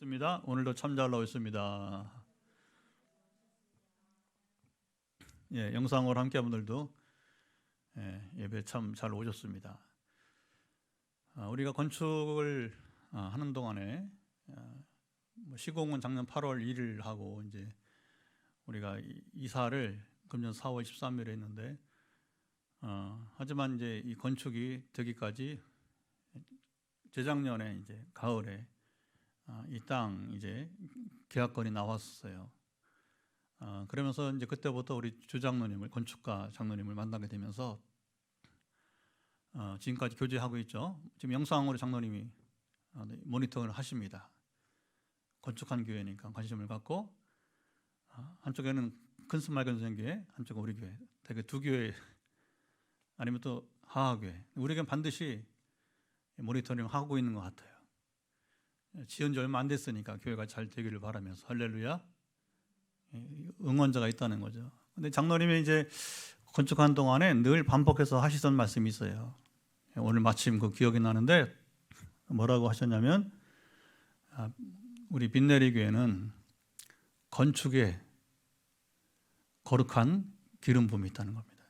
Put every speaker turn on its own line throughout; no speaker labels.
있습니다. 오늘도 참 잘 나와 있습니다. 영상으로 함께한 분들도 예배 참 잘 오셨습니다. 우리가 건축을 하는 동안에 시공은 작년 8월 1일 하고 이제 우리가 이사를 금년 4월 13일에 했는데 하지만 이제 이 건축이 되기까지 재작년에 이제 가을에 이 땅 이제 계약건이 나왔어요. 그러면서 이제 그때부터 우리 주장로님을 건축가 장로님을 만나게 되면서 지금까지 교제하고 있죠. 지금 영상으로 장로님이 모니터를 하십니다. 건축한 교회니까 관심을 갖고 한쪽에는 큰스말견 선교회, 한쪽은 우리 교회, 되게 두 교회 아니면 또 하하교회. 우리에겐 반드시 모니터링 하고 있는 것 같아요. 지은 지 얼마 안 됐으니까 교회가 잘 되기를 바라면서 할렐루야. 응원자가 있다는 거죠. 근데 장로님이 이제 건축하는 동안에 늘 반복해서 하시던 말씀이 있어요. 오늘 마침 그 기억이 나는데 뭐라고 하셨냐면 우리 빈내리 교회는 건축에 거룩한 기름 부음이 있다는 겁니다.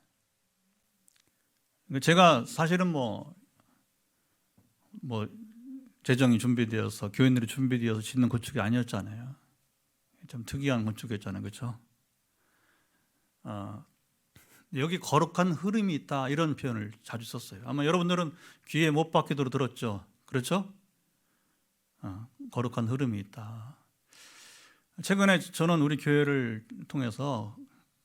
제가 사실은 뭐 재정이 준비되어서 교인들이 준비되어서 짓는 건축이 아니었잖아요. 좀 특이한 건축이었잖아요, 그렇죠? 여기 거룩한 흐름이 있다 이런 표현을 자주 썼어요. 아마 여러분들은 귀에 못 박히도록 들었죠, 그렇죠? 거룩한 흐름이 있다. 최근에 저는 우리 교회를 통해서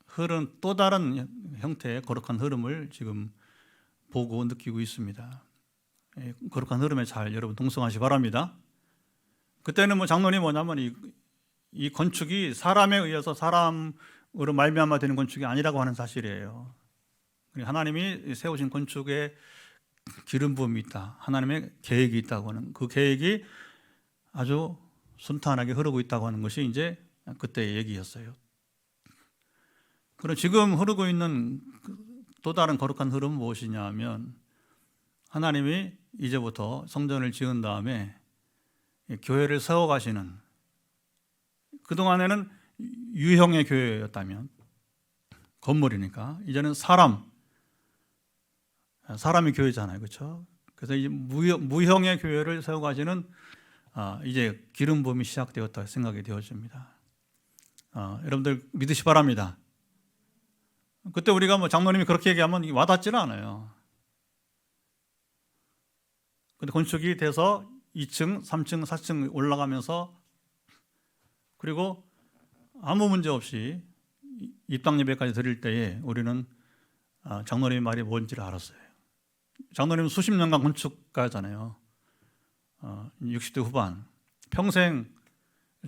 흐른 또 다른 형태의 거룩한 흐름을 지금 보고 느끼고 있습니다. 거룩한 흐름에 잘 여러분 동성하시 바랍니다. 그때는 장론이 뭐냐면 이 건축이 사람에 의해서 사람으로 말미암아 되는 건축이 아니라고 하는 사실이에요. 하나님이 세우신 건축에 기름 부음이 있다. 하나님의 계획이 있다고 하는 그 계획이 아주 순탄하게 흐르고 있다고 하는 것이 이제 그때의 얘기였어요. 그리고 지금 흐르고 있는 또 다른 거룩한 흐름은 무엇이냐 하면 하나님이 이제부터 성전을 지은 다음에 교회를 세워가시는, 그동안에는 유형의 교회였다면 건물이니까 이제는 사람이 교회잖아요, 그렇죠? 그래서 이제 무형의 교회를 세워가시는 이제 기름 부음이 시작되었다 생각이 되어집니다. 여러분들 믿으시 바랍니다. 그때 우리가 장로님이 그렇게 얘기하면 와닿지는 않아요. 근데 건축이 돼서 2층, 3층, 4층 올라가면서 그리고 아무 문제 없이 입당 예배까지 드릴 때에 우리는 장로님의 말이 뭔지를 알았어요. 장로님은 수십 년간 건축가잖아요. 60대 후반 평생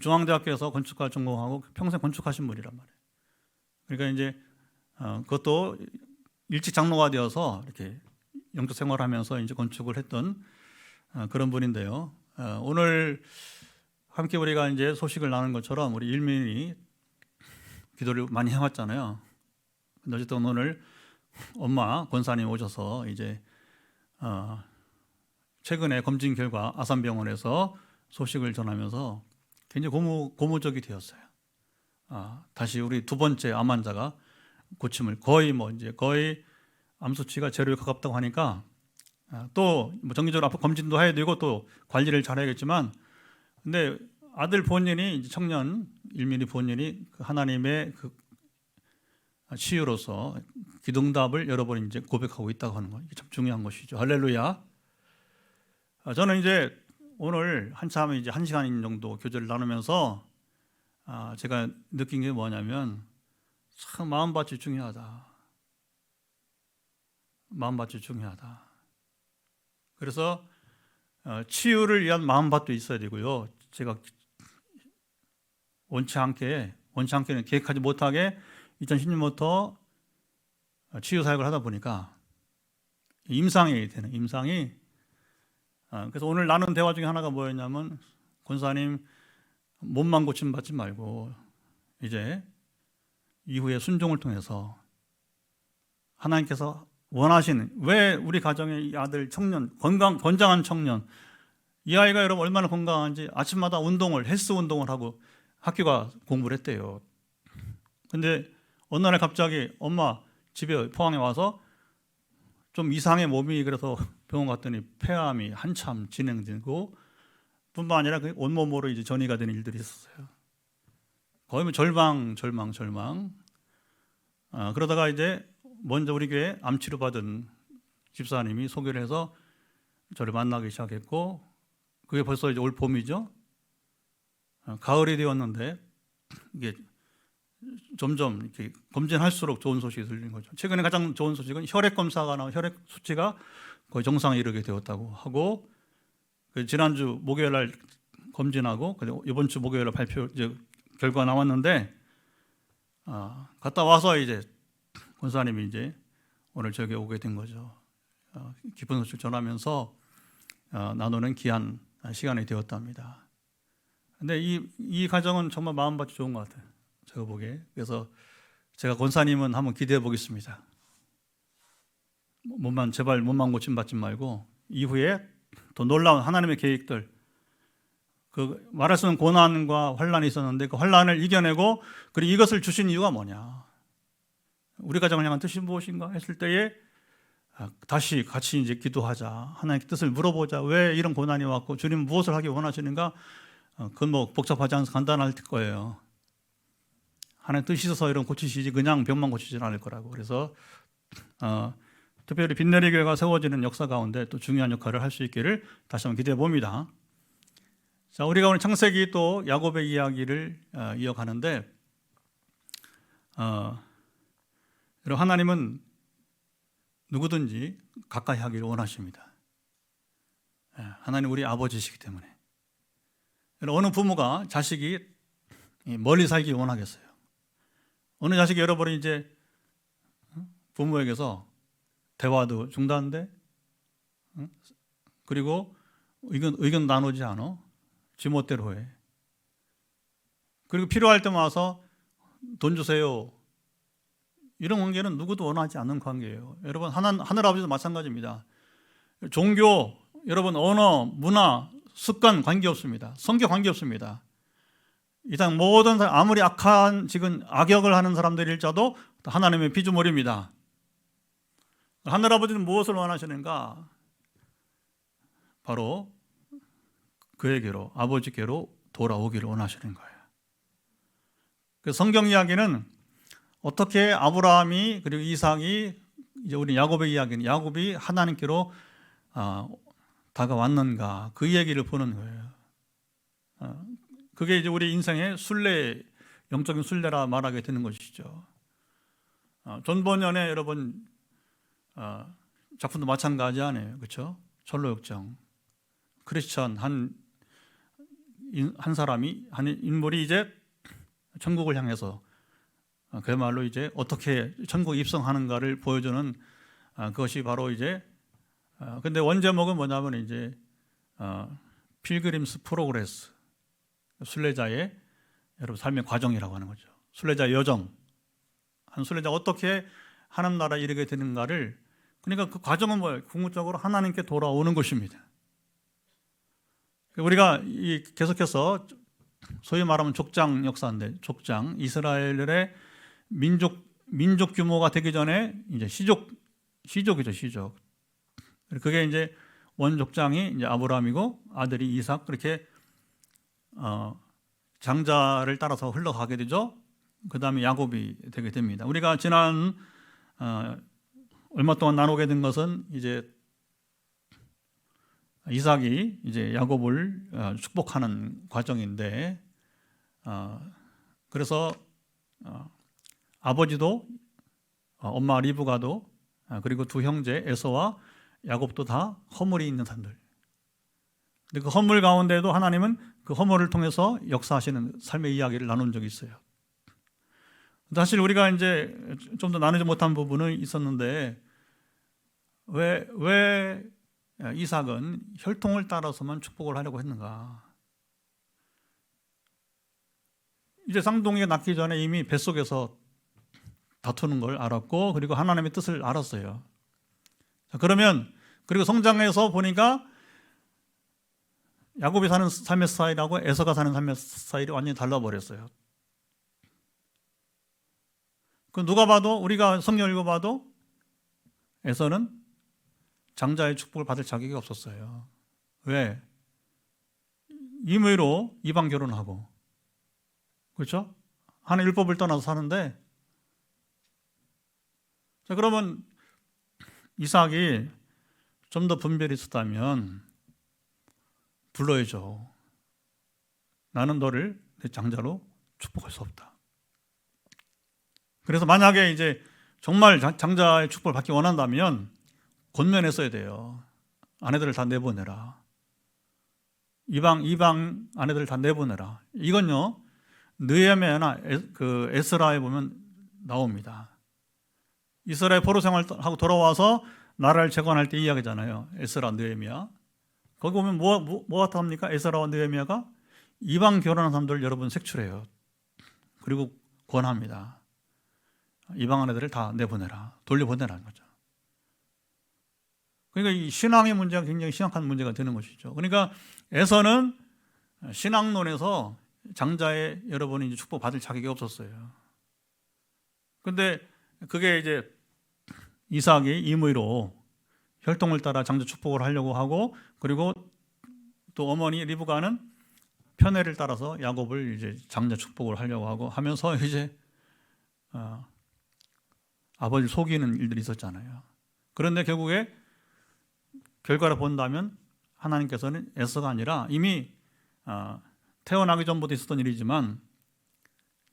중앙대학교에서 건축가 전공하고 평생 건축하신 분이란 말이에요. 그러니까 이제 그것도 일찍 장로가 되어서 이렇게 영적 생활하면서 이제 건축을 했던 그런 분인데요. 오늘 함께 우리가 이제 소식을 나눈 것처럼 우리 일민이 기도를 많이 해왔잖아요. 근데 어쨌든 오늘 엄마 권사님 오셔서 이제 최근에 검진 결과 아산병원에서 소식을 전하면서 굉장히 고무적이 되었어요. 다시 우리 두 번째 암 환자가 고침을 거의 암 수치가 제로에 가깝다고 하니까 또 정기적으로 앞으로 검진도 해야 되고 또 관리를 잘해야겠지만, 근데 아들 본인이 이제 청년 일민이 본인이 하나님의 그 치유로서 기도응답을 여러 번 이제 고백하고 있다고 하는 거, 이게 참 중요한 것이죠. 할렐루야. 저는 이제 오늘 한참 이제 1시간 정도 교제를 나누면서 제가 느낀 게 뭐냐면 참 마음밭이 중요하다. 마음밭이 중요하다. 그래서 치유를 위한 마음밭도 있어야 되고요. 제가 원치 않게는 계획하지 못하게 2010년부터 치유 사역을 하다 보니까 임상이 그래서 오늘 나눈 대화 중에 하나가 뭐였냐면 권사님 몸만 고침받지 말고 이제 이후에 순종을 통해서 하나님께서 원하시는, 왜 우리 가정의 아들 청년, 건장한 청년, 이 아이가 여러분 얼마나 건강한지 아침마다 헬스 운동을 하고 학교가 공부를 했대요. 근데 어느 날 갑자기 엄마 집에 포항에 와서 좀 이상해 몸이, 그래서 병원 갔더니 폐암이 한참 진행되고 뿐만 아니라 그 온몸으로 이제 전이가 되는 일들이 있었어요. 거의 뭐 절망. 그러다가 이제 먼저 우리 교회 암치료 받은 집사님이 소개를 해서 저를 만나기 시작했고, 그게 벌써 이제 올 봄이죠. 가을이 되었는데 이게 점점 이렇게 검진할수록 좋은 소식이 들리는 거죠. 최근에 가장 좋은 소식은 혈액 검사가 나와 혈액 수치가 거의 정상에 이르게 되었다고 하고, 지난주 목요일 날 검진하고 이번 주 목요일 날 발표 이제 결과 나왔는데, 갔다 와서 이제 권사님이 이제 오늘 저기 오게 된 거죠. 기쁜 소식 전하면서 나누는 귀한 시간이 되었답니다. 근데 이 가정은 정말 마음밭이 좋은 것 같아요, 제가 보기에. 그래서 제가 권사님은 한번 기대해 보겠습니다. 제발 몸만 고침받지 말고 이후에 더 놀라운 하나님의 계획들, 그 말할 수 없는 고난과 환란이 있었는데 그 환란을 이겨내고, 그리고 이것을 주신 이유가 뭐냐, 우리 가정을 향한 뜻이 무엇인가 했을 때에 다시 같이 이제 기도하자, 하나님께 뜻을 물어보자. 왜 이런 고난이 왔고 주님 무엇을 하기 원하시는가? 그건 뭐 복잡하지 않아서 간단할 거예요. 하나님 뜻이 있어서 이런 고치시지 그냥 병만 고치지는 않을 거라고. 그래서 특별히 빛내리 교회가 세워지는 역사 가운데 또 중요한 역할을 할 수 있기를 다시 한번 기대해 봅니다. 자, 우리가 오늘 창세기 또 야곱의 이야기를 이어가는데, 여러분, 하나님은 누구든지 가까이 하기를 원하십니다. 하나님 우리 아버지시기 때문에. 어느 부모가 자식이 멀리 살기 원하겠어요? 어느 자식이 여러분이 이제 부모에게서 대화도 중단돼, 그리고 의견 나누지 않아, 지멋대로 해. 그리고 필요할 때만 와서 돈 주세요. 이런 관계는 누구도 원하지 않는 관계예요. 여러분, 하늘아버지도 마찬가지입니다. 종교, 여러분, 언어, 문화, 습관 관계없습니다. 성격 관계없습니다. 이 땅 모든 사람, 아무리 악한 지금 악역을 하는 사람들일지라도 하나님의 피조물입니다. 하늘아버지는 무엇을 원하시는가? 바로 그에게로, 아버지께로 돌아오기를 원하시는 거예요. 그 성경 이야기는 어떻게 아브라함이 그리고 이삭이, 이제 우리 야곱의 이야기는 야곱이 하나님께로 다가왔는가, 그 얘기를 보는 거예요. 그게 이제 우리 인생의 순례, 영적인 순례라 말하게 되는 것이죠. 존 버년의 여러분 작품도 마찬가지 아니에요, 그렇죠? 철로역정. 크리스천 한 사람이, 한 인물이 이제 천국을 향해서 그야말로 이제 어떻게 천국 입성하는가를 보여주는 그것이 바로 이제 근데 원제목은 뭐냐면 이제 필그림스 프로그레스, 순례자의 여러분 삶의 과정이라고 하는 거죠. 순례자의 여정, 한 순례자가 어떻게 하나님 나라에 이르게 되는가를, 그러니까 그 과정은 뭐예요? 궁극적으로 하나님께 돌아오는 것입니다. 우리가 계속해서 소위 말하면 족장 역사인데, 족장, 이스라엘의 민족 규모가 되기 전에 이제 시족이죠, 시족. 그게 이제 원족장이 이제 아브라함이고 아들이 이삭, 그렇게 장자를 따라서 흘러가게 되죠. 그 다음에 야곱이 되게 됩니다. 우리가 지난 얼마 동안 나누게 된 것은 이제 이삭이 이제 야곱을 축복하는 과정인데, 그래서 아버지도 엄마 리브가도 그리고 두 형제 에서와 야곱도 다 허물이 있는 사람들. 근데 그 허물 가운데도 하나님은 그 허물을 통해서 역사하시는 삶의 이야기를 나눈 적이 있어요. 사실 우리가 이제 좀 더 나누지 못한 부분은 있었는데, 왜 이삭은 혈통을 따라서만 축복을 하려고 했는가? 이제 쌍둥이가 낳기 전에 이미 뱃속에서 다투는 걸 알았고, 그리고 하나님의 뜻을 알았어요. 그러면 그리고 성장해서 보니까 야곱이 사는 삶의 스타일하고 에서가 사는 삶의 스타일이 완전히 달라버렸어요. 그 누가 봐도, 우리가 성경 읽어봐도 에서는 장자의 축복을 받을 자격이 없었어요. 왜? 임의로 이방 결혼하고, 그렇죠? 하나님 율법을 떠나서 사는데, 자, 그러면 이삭이 좀 더 분별이 있었다면 불러야죠. 나는 너를 내 장자로 축복할 수 없다. 그래서 만약에 이제 정말 장자의 축복을 받기 원한다면 권면했어야 돼요. 아내들을 다 내보내라. 이방 아내들을 다 내보내라. 이건요, 느헤미야나 에스라에 보면 나옵니다. 이스라엘 포로 생활하고 돌아와서 나라를 재건할 때 이야기잖아요. 에스라, 느헤미야. 거기 보면 뭐 같아 합니까? 에스라와 느헤미야가 이방 결혼한 사람들을 여러분 색출해요. 그리고 권합니다. 이방 아내들을 다 내보내라. 돌려보내라는 거죠. 그러니까 이 신앙의 문제가 굉장히 심각한 문제가 되는 것이죠. 그러니까 에서는 신앙론에서 장자의 여러분이 이제 축복받을 자격이 없었어요. 근데 그게 이제 이삭이 임의로 혈통을 따라 장자 축복을 하려고 하고, 그리고 또 어머니 리브가는 편애를 따라서 야곱을 이제 장자 축복을 하려고 하고 하면서 이제 아버지를 속이는 일들이 있었잖아요. 그런데 결국에 결과를 본다면 하나님께서는 에서가 아니라 이미 태어나기 전부터 있었던 일이지만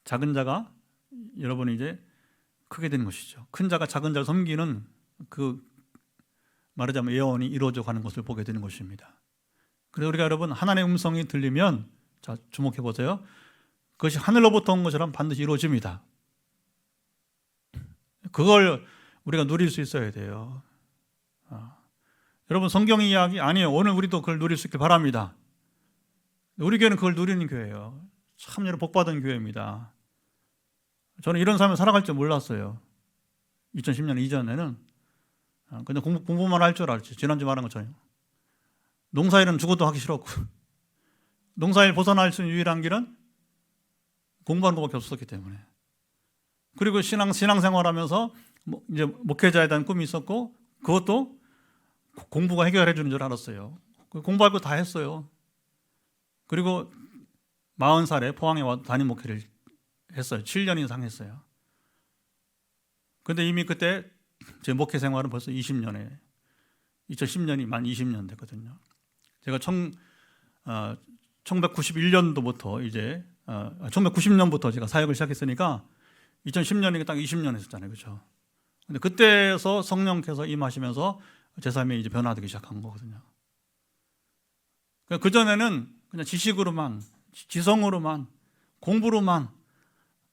작은 자가 여러분이 이제 크게 되는 것이죠. 큰 자가 작은 자를 섬기는 그 말하자면 예언이 이루어져 가는 것을 보게 되는 것입니다. 그래서 우리가 여러분 하나님의 음성이 들리면, 자 주목해 보세요. 그것이 하늘로부터 온 것처럼 반드시 이루어집니다. 그걸 우리가 누릴 수 있어야 돼요. 여러분 성경 이야기 아니에요. 오늘 우리도 그걸 누릴 수 있길 바랍니다. 우리 교회는 그걸 누리는 교회예요. 참 여러분 복받은 교회입니다. 저는 이런 삶을 살아갈 줄 몰랐어요. 2010년 이전에는 그냥 공부만 할 줄 알았지. 지난주 말한 것처럼 농사일은 죽어도 하기 싫었고, 농사일 벗어날 수 있는 유일한 길은 공부하는 것밖에 없었기 때문에. 그리고 신앙생활하면서 이제 목회자에 대한 꿈이 있었고, 그것도 공부가 해결해 주는 줄 알았어요. 공부할 거 다 했어요. 그리고 40살에 포항에 와서 담임 목회를 했어요. 7년 이상 했어요. 근데 이미 그때 제 목회 생활은 벌써 20년에 2010년이 만 20년 됐거든요. 제가 1991년도부터 이제 1990년부터 제가 사역을 시작했으니까 2010년이니까 딱 20년 했었잖아요. 그렇죠? 근데 그때서 성령께서 임하시면서 제 삶이 이제 변화되기 시작한 거거든요. 그 전에는 그냥 지식으로만, 지성으로만, 공부로만,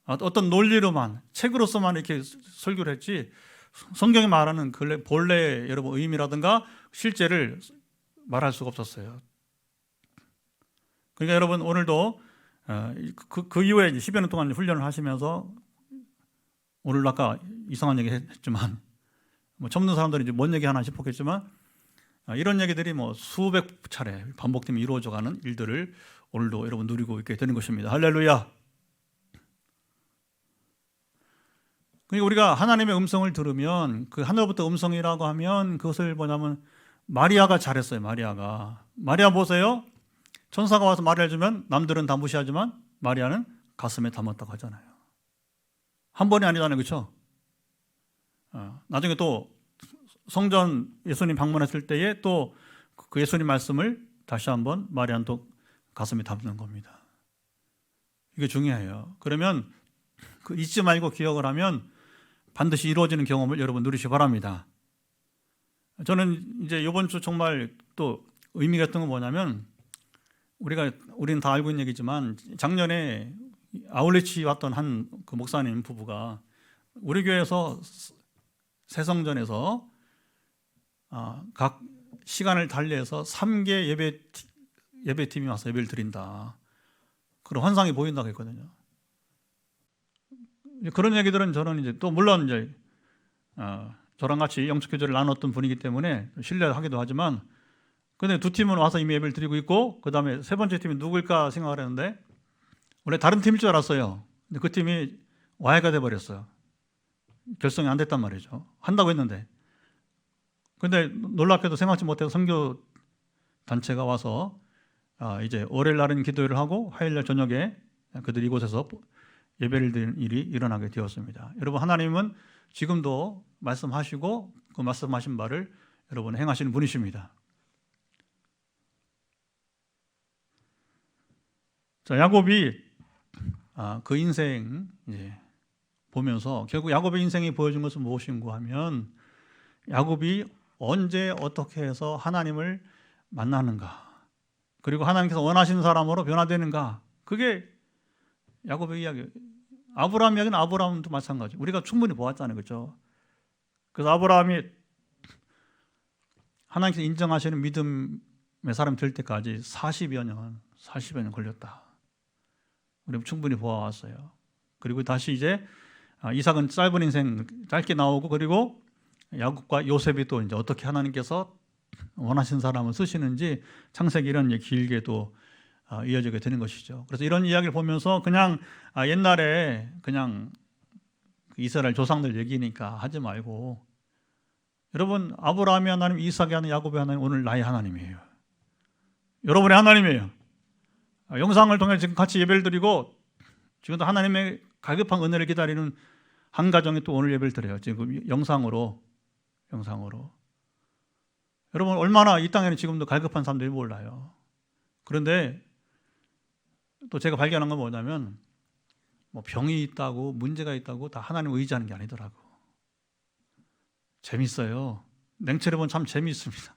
어떤 논리로만, 책으로서만 이렇게 설교를 했지, 성경이 말하는 본래의 여러분 의미라든가 실제를 말할 수가 없었어요. 그러니까 여러분 오늘도 그 이후에 10여 년 동안 훈련을 하시면서, 오늘 아까 이상한 얘기 했지만 처음 사람들이 이제 뭔 얘기 하나 싶었겠지만, 이런 얘기들이 수백 차례 반복되며 이루어져가는 일들을 오늘도 여러분 누리고 있게 되는 것입니다. 할렐루야. 그러니까 우리가 하나님의 음성을 들으면, 그 하늘부터 음성이라고 하면 그것을 뭐냐면 마리아가 잘했어요. 마리아 보세요. 천사가 와서 말을 해주면 남들은 다 무시하지만 마리아는 가슴에 담았다고 하잖아요. 한 번이 아니잖아요. 그렇죠? 나중에 또 성전 예수님 방문했을 때에 또 그 예수님 말씀을 다시 한번 마리아는 또 가슴에 담는 겁니다. 이게 중요해요. 그러면 잊지 말고 기억을 하면 반드시 이루어지는 경험을 여러분 누리시기 바랍니다. 저는 이제 이번 주 정말 또 의미가 있던 건 뭐냐면, 우리는 다 알고 있는 얘기지만 작년에 아울리치 왔던 한 그 목사님 부부가 우리 교회에서 새성전에서 각 시간을 달리해서 3개 예배팀이 와서 예배를 드린다, 그런 환상이 보인다고 했거든요. 그런 얘기들은 저는 이제 또 물론 이제 저랑 같이 영적 교제를 나눴던 분이기 때문에 신뢰하기도 하지만, 근데 두 팀은 와서 이미 예배를 드리고 있고, 그 다음에 세 번째 팀이 누구일까 생각을 했는데 원래 다른 팀일 줄 알았어요. 근데 그 팀이 와해가 돼버렸어요. 결성이 안 됐단 말이죠. 한다고 했는데. 근데 놀랍게도 생각지 못해서 선교 단체가 와서 이제 월요일 날은 기도회를 하고 화요일 날 저녁에 그들이 이곳에서 예배를 드리는 일이 일어나게 되었습니다. 여러분, 하나님은 지금도 말씀하시고 그 말씀하신 바를 여러분 행하시는 분이십니다. 자, 야곱이 그 인생 이제 보면서 결국 야곱의 인생이 보여준 것은 무엇인가 하면, 야곱이 언제 어떻게 해서 하나님을 만나는가, 그리고 하나님께서 원하시는 사람으로 변화되는가, 그게 야곱의 이야기예요. 아브라함 이야기는 아브라함도 마찬가지. 우리가 충분히 보았잖아요, 그렇죠? 그래서 아브라함이 하나님께서 인정하시는 믿음의 사람이 될 때까지 40여 년 걸렸다. 우리 충분히 보아왔어요. 그리고 다시 이제 이삭은 짧은 인생 짧게 나오고, 그리고 야곱과 요셉이 또 이제 어떻게 하나님께서 원하신 사람을 쓰시는지 창세기 이런 길게 또 이어지게 되는 것이죠. 그래서 이런 이야기를 보면서 그냥 옛날에 그냥 이스라엘 조상들 얘기니까 하지 말고, 여러분, 아브라함이 하나님, 이삭이 하나님, 야곱이 하나님, 오늘 나의 하나님이에요. 여러분의 하나님이에요. 영상을 통해 지금 같이 예배를 드리고 지금도 하나님의 갈급한 은혜를 기다리는 한 가정이 또 오늘 예배를 드려요. 지금 영상으로. 여러분, 얼마나 이 땅에는 지금도 갈급한 사람들이 몰라요. 그런데 또 제가 발견한 건 뭐냐면, 뭐 병이 있다고 문제가 있다고 다 하나님을 의지하는 게 아니더라고. 재밌어요. 냉철해 보면 참 재미있습니다.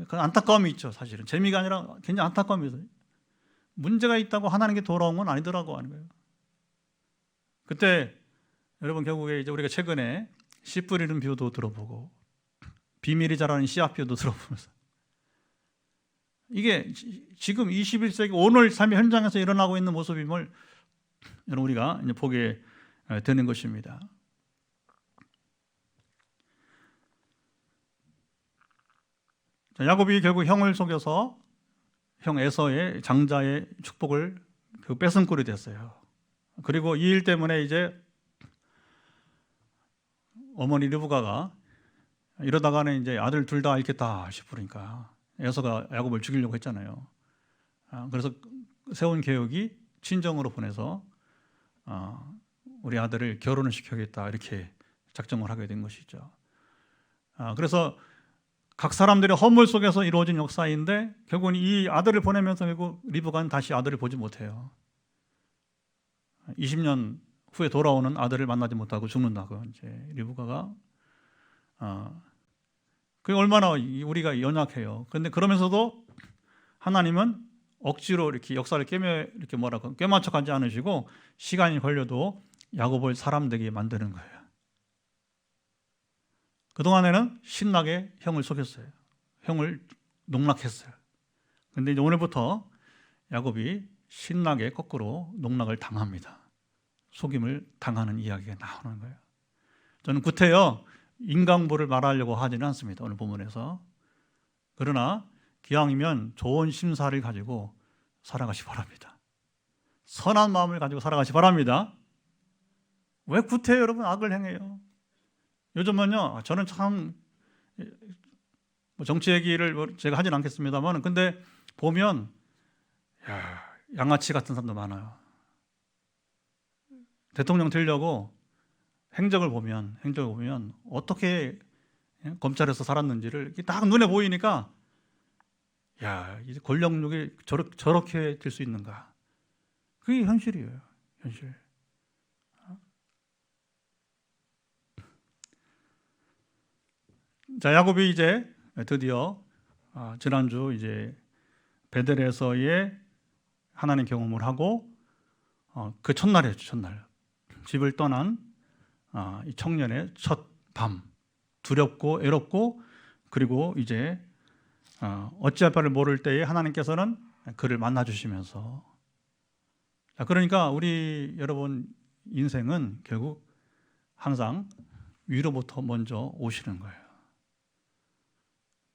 그 안타까움이 있죠. 사실은 재미가 아니라 굉장히 안타까움이 있어요. 문제가 있다고 하나님께 돌아온 건 아니더라고 하는 거예요. 그때 여러분, 결국에 이제 우리가 최근에 씨 뿌리는 비유도 들어보고 비밀이 자라는 씨앗 비유도 들어보면서, 이게 지금 21세기 오늘 삶의 현장에서 일어나고 있는 모습임을 여러분 우리가 이제 보게 되는 것입니다. 자, 야곱이 결국 형을 속여서 형 에서의 장자의 축복을 뺏은 꼴이 됐어요. 그리고 이 일 때문에 이제 어머니 르브가가 이러다가는 이제 아들 둘 다 잃겠다 싶으니까 에서가 야곱을 죽이려고 했잖아요. 그래서 세운 계획이 친정으로 보내서 우리 아들을 결혼을 시켜야겠다, 이렇게 작정을 하게 된 것이죠. 그래서 각 사람들의 허물 속에서 이루어진 역사인데, 결국은 이 아들을 보내면서 결국 리브가는 다시 아들을 보지 못해요. 20년 후에 돌아오는 아들을 만나지 못하고 죽는다고 이제 리브가가. 그게 얼마나 우리가 연약해요. 그런데 그러면서도 하나님은 억지로 이렇게 역사를 이렇게 꿰맞춰 가지 않으시고, 시간이 걸려도 야곱을 사람 되게 만드는 거예요. 그동안에는 신나게 형을 속였어요. 형을 농락했어요. 그런데 이제 오늘부터 야곱이 신나게 거꾸로 농락을 당합니다. 속임을 당하는 이야기가 나오는 거예요. 저는 구태여 인강보를 말하려고 하지는 않습니다, 오늘 본문에서. 그러나 기왕이면 좋은 심사를 가지고 살아가시 바랍니다. 선한 마음을 가지고 살아가시 바랍니다. 왜 구태여 여러분 악을 행해요? 요즘은요, 저는 참 정치 얘기를 제가 하진 않겠습니다만, 근데 보면 양아치 같은 사람도 많아요. 대통령 되려고 행적을 보면 어떻게 검찰에서 살았는지를 딱 눈에 보이니까, 이제 권력욕이 저렇게 될 수 있는가? 그게 현실이에요, 현실. 자, 야곱이 이제 드디어 지난주 이제 베델에서의 하나님 경험을 하고 그 첫날이었죠, 첫날. 집을 떠난 이 청년의 첫 밤, 두렵고 애롭고, 그리고 이제 어찌할 바를 모를 때에 하나님께서는 그를 만나 주시면서, 그러니까 우리 여러분 인생은 결국 항상 위로부터 먼저 오시는 거예요.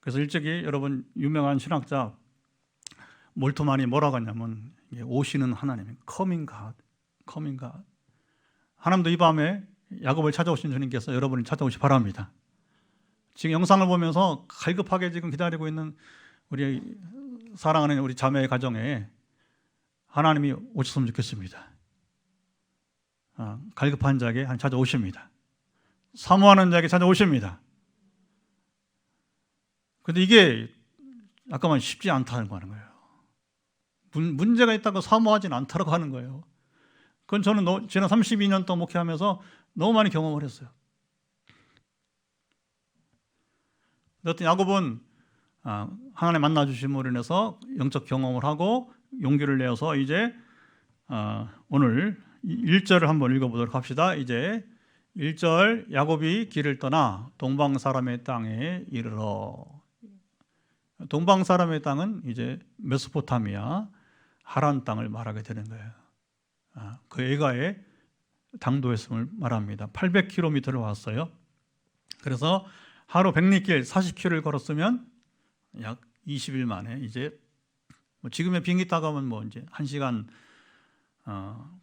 그래서 일찍이 여러분 유명한 신학자 몰트만이 뭐라고 하냐면 오시는 하나님, coming God, coming God. 하나님도 이 밤에 야곱을 찾아오신 주님께서 여러분을 찾아오시 바랍니다. 지금 영상을 보면서 갈급하게 지금 기다리고 있는 우리 사랑하는 우리 자매의 가정에 하나님이 오셨으면 좋겠습니다. 갈급한 자에게 찾아오십니다. 사모하는 자에게 찾아오십니다. 그런데 이게 아까만 쉽지 않다는 거예요. 문제가 있다고 사모하지는 않다고 하는 거예요. 그건 저는 지난 32년 동안 목회하면서 너무 많이 경험을 했어요. 어떤 야곱은 하나님 만나주심으로 인해서 영적 경험을 하고 용기를 내어서 이제 오늘 1절을 한번 읽어보도록 합시다. 이제 1절 야곱이 길을 떠나 동방 사람의 땅에 이르러. 동방 사람의 땅은 이제 메소포타미아 하란 땅을 말하게 되는 거예요. 그 애가의 당도였음을 말합니다. 800km를 왔어요. 그래서 하루 100리길 40km를 걸었으면 약 20일 만에 이제 지금의 비행기 타가면 이제 1시간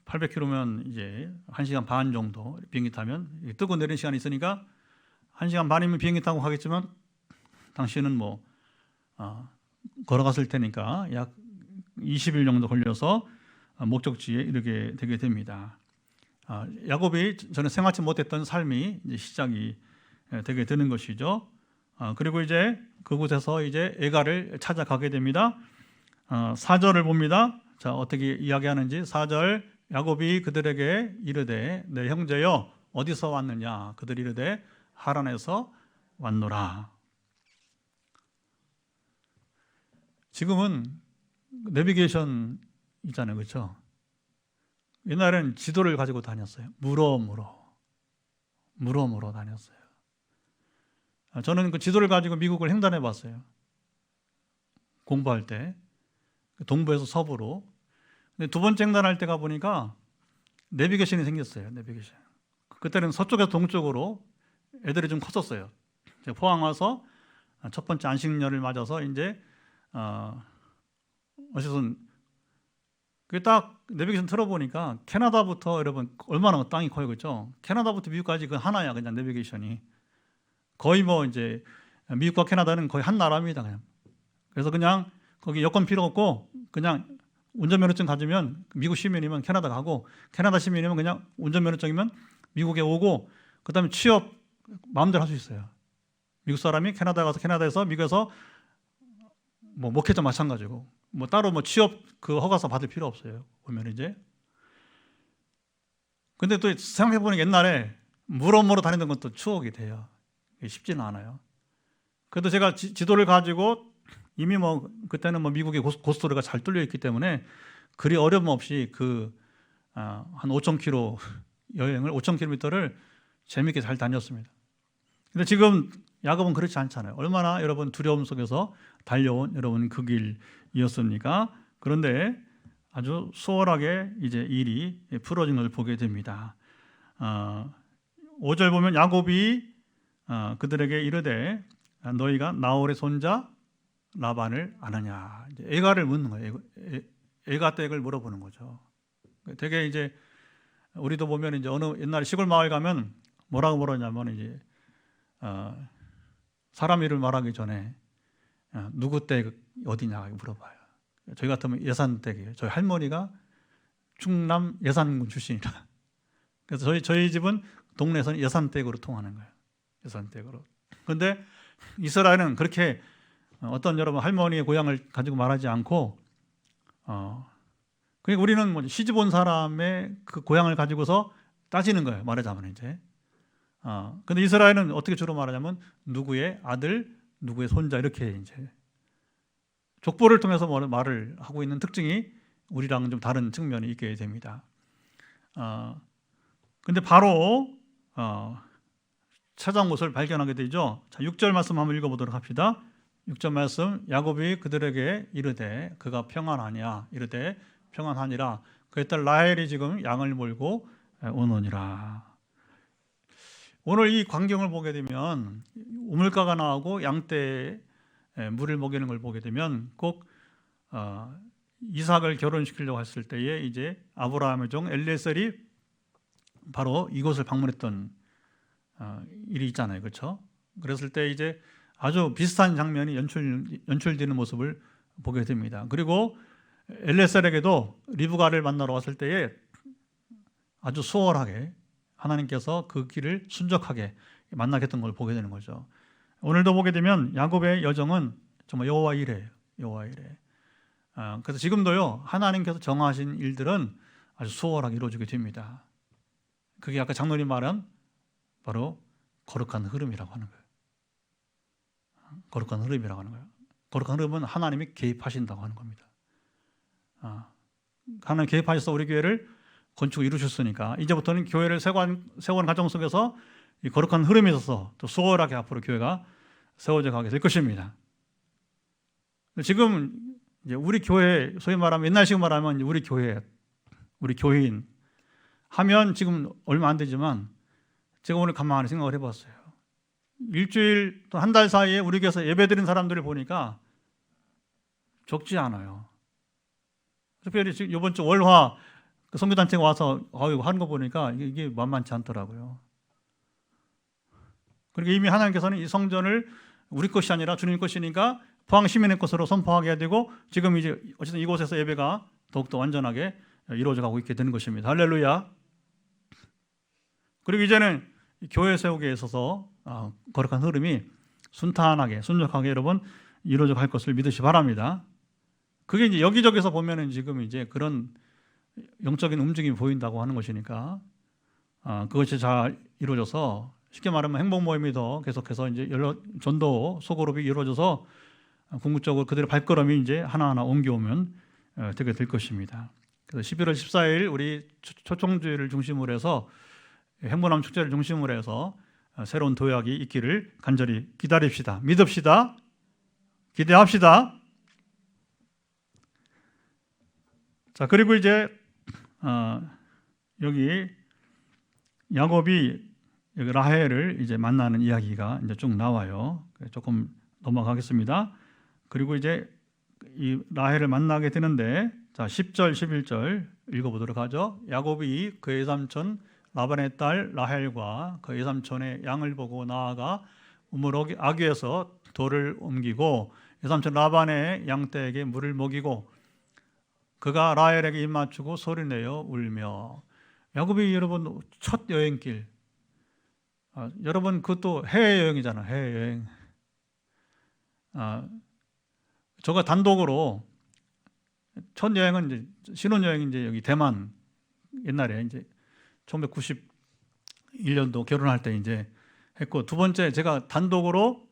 800km면 이제 1시간 반 정도 비행기 타면 뜨고 내리는 시간이 있으니까 1시간 반이면 비행기 타고 가겠지만 당시에는 걸어갔을 테니까 약 20일 정도 걸려서 목적지에 이르게 되게 됩니다. 야곱이 전에 생각지 못했던 삶이 이제 시작이 되게 되는 것이죠. 그리고 이제 그곳에서 이제 에가를 찾아가게 됩니다. 4절을 봅니다. 자, 어떻게 이야기하는지 4절 야곱이 그들에게 이르되 내 형제여 어디서 왔느냐? 그들이 이르되 하란에서 왔노라. 지금은 내비게이션 있잖아요, 그렇죠? 옛날에는 지도를 가지고 다녔어요. 물어 다녔어요. 저는 그 지도를 가지고 미국을 횡단해 봤어요. 공부할 때 동부에서 서부로. 근데 두 번째 횡단할 때 가보니까 내비게이션이 생겼어요. 내비게이션. 그때는 서쪽에서 동쪽으로 애들이 좀 컸었어요. 포항 와서 첫 번째 안식년을 맞아서 이제 어쨌든 그 딱 내비게이션 틀어보니까 캐나다부터 여러분 얼마나 땅이 커요, 그렇죠? 캐나다부터 미국까지 그 하나야 그냥 내비게이션이. 거의 이제 미국과 캐나다는 거의 한 나라입니다, 그냥. 그래서 그냥 거기 여권 필요 없고 그냥 운전면허증 가지면 미국 시민이면 캐나다 가고 캐나다 시민이면 그냥 운전면허증이면 미국에 오고 그다음에 취업 마음대로 할 수 있어요. 미국 사람이 캐나다 가서 캐나다에서 미국에서 목회자 마찬가지고 따로 취업 그 허가서 받을 필요 없어요. 보면 이제. 근데 또 생각해 보니 옛날에 물어 다니던 것도 추억이 돼요. 쉽지는 않아요. 그래도 제가 지도를 가지고 이미 그때는 미국의 고속도로가 잘 뚫려 있기 때문에 그리 어려움 없이 한 5,000km 여행을 5,000km를 재밌게 잘 다녔습니다. 근데 지금 야곱은 그렇지 않잖아요. 얼마나 여러분 두려움 속에서 달려온 여러분 그 길이었습니까? 그런데 아주 수월하게 이제 일이 풀어진 것을 보게 됩니다. 5절 보면 야곱이 그들에게 이르되 너희가 나홀의 손자 라반을 아느냐. 이제 에가를 묻는 거예요. 에가 댁을 물어보는 거죠. 되게 이제 우리도 보면 이제 어느 옛날 시골 마을 가면 뭐라고 물었냐면 이제 사람 이름을 말하기 전에 누구 댁 어디냐 물어봐요. 저희 같으면 예산 댁이에요. 저희 할머니가 충남 예산군 출신이라. 그래서 저희 집은 동네에서는 예산 댁으로 통하는 거예요. 예산 댁으로. 그런데 이스라엘은 그렇게 어떤 여러분 할머니의 고향을 가지고 말하지 않고 그러니까 우리는 시집 온 사람의 그 고향을 가지고서 따지는 거예요. 말하자면 이제. 근데 이스라엘은 어떻게 주로 말하냐면 누구의 아들, 누구의 손자 이렇게 이제 족보를 통해서 말을 하고 있는 특징이 우리랑은 좀 다른 측면이 있게 됩니다. 근데 바로 찾아온 것을 발견하게 되죠. 자, 6절 말씀 한번 읽어보도록 합시다. 6절 말씀 야곱이 그들에게 이르되 그가 평안하냐 이르되 평안하니라. 그에 딸 라헬이 지금 양을 몰고 오느니라. 오늘 이 광경을 보게 되면 우물가가 나오고 양떼 물을 먹이는 걸 보게 되면 꼭 이삭을 결혼시키려고 했을 때에 이제 아브라함의 종 엘리에셀이 바로 이곳을 방문했던 일이 있잖아요, 그렇죠? 그랬을 때 이제 아주 비슷한 장면이 연출되는 모습을 보게 됩니다. 그리고 엘리에셀에게도 리브가를 만나러 왔을 때에 아주 수월하게 하나님께서 그 길을 순적하게 만나게 했던 걸 보게 되는 거죠. 오늘도 보게 되면 야곱의 여정은 정말 여호와 이레예요. 여호와 이레. 그래서 지금도요, 하나님께서 정하신 일들은 아주 수월하게 이루어지게 됩니다. 그게 아까 장로님 말한 바로 거룩한 흐름이라고 하는 거예요. 거룩한 흐름이라고 하는 거예요. 거룩한 흐름은 하나님이 개입하신다고 하는 겁니다. 하나님 개입하셔서 우리 교회를 건축 이루셨으니까 이제부터는 교회를 세워가는 과정 속에서 이 거룩한 흐름에 있어서 또 수월하게 앞으로 교회가 세워져 가게 될 것입니다. 지금 이제 우리 교회, 소위 말하면 옛날식으로 말하면 우리 교회, 우리 교인 하면 지금 얼마 안 되지만 제가 오늘 가만히 생각을 해봤어요. 일주일 또 한 달 사이에 우리 교회에서 예배드린 사람들을 보니까 적지 않아요. 특별히 지금 이번 주 월화 선교단체가 와서 하는 거 보니까 이게 만만치 않더라고요. 그리고 이미 하나님께서는 이 성전을 우리 것이 아니라 주님 것이니까 포항 시민의 것으로 선포하게 해야 되고 지금 이제 어쨌든 이곳에서 예배가 더욱더 완전하게 이루어져 가고 있게 되는 것입니다. 할렐루야. 그리고 이제는 교회 세우기에 있어서 거룩한 흐름이 순탄하게 순적하게 여러분 이루어져 갈 것을 믿으시 바랍니다. 그게 이제 여기저기서 보면은 지금 이제 그런 영적인 움직임이 보인다고 하는 것이니까 그것이 잘 이루어져서 쉽게 말하면 행복 모임이 더 계속해서 이제 전도 소그룹이 이루어져서 궁극적으로 그들의 발걸음이 이제 하나하나 옮겨오면 되게 될 것입니다. 그래서 11월 14일 우리 초청주의를 중심으로 해서 행복남 축제를 중심으로 해서 새로운 도약이 있기를 간절히 기다립시다. 믿읍시다. 기대합시다. 자, 그리고 이제 여기 야곱이 여기 라헬을 이제 만나는 이야기가 이제 쭉 나와요. 조금 넘어가겠습니다. 그리고 이제 이 라헬을 만나게 되는데, 자 10절, 11절 읽어보도록 하죠. 야곱이 그의 삼촌 라반의 딸 라헬과 그의 삼촌의 양을 보고 나아가 우물 아귀에서 돌을 옮기고 외삼촌 라반의 양떼에게 물을 먹이고 그가 라헬에게 입 맞추고 소리내어 울며. 야곱이 여러분 첫 여행길, 여러분 그것도 해외여행이잖아. 해외여행. 저가 단독으로 첫 여행은 이제 신혼여행 이제 여기 대만 옛날에 이제 1991년도 결혼할 때 이제 했고, 두 번째 제가 단독으로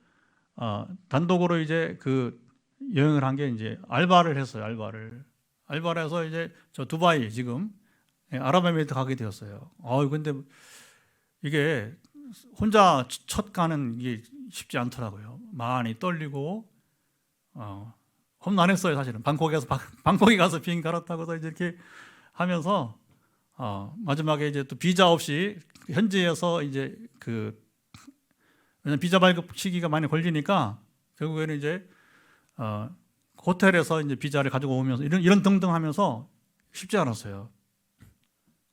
이제 그 여행을 한 게 이제 알바를 했어요. 알바를 해서 이제 저 두바이 지금 아랍에미리트 가게 되었어요. 근데 이게 혼자 첫 가는 이게 쉽지 않더라고요. 많이 떨리고 험난했어요. 사실은 방콕에 가서 비행기 갈아타고서 이제 이렇게 하면서 마지막에 이제 또 비자 없이 현지에서 이제 왜냐면 비자 발급 시기가 많이 걸리니까 결국에는 이제 호텔에서 이제 비자를 가지고 오면서 이런 등등 하면서 쉽지 않았어요.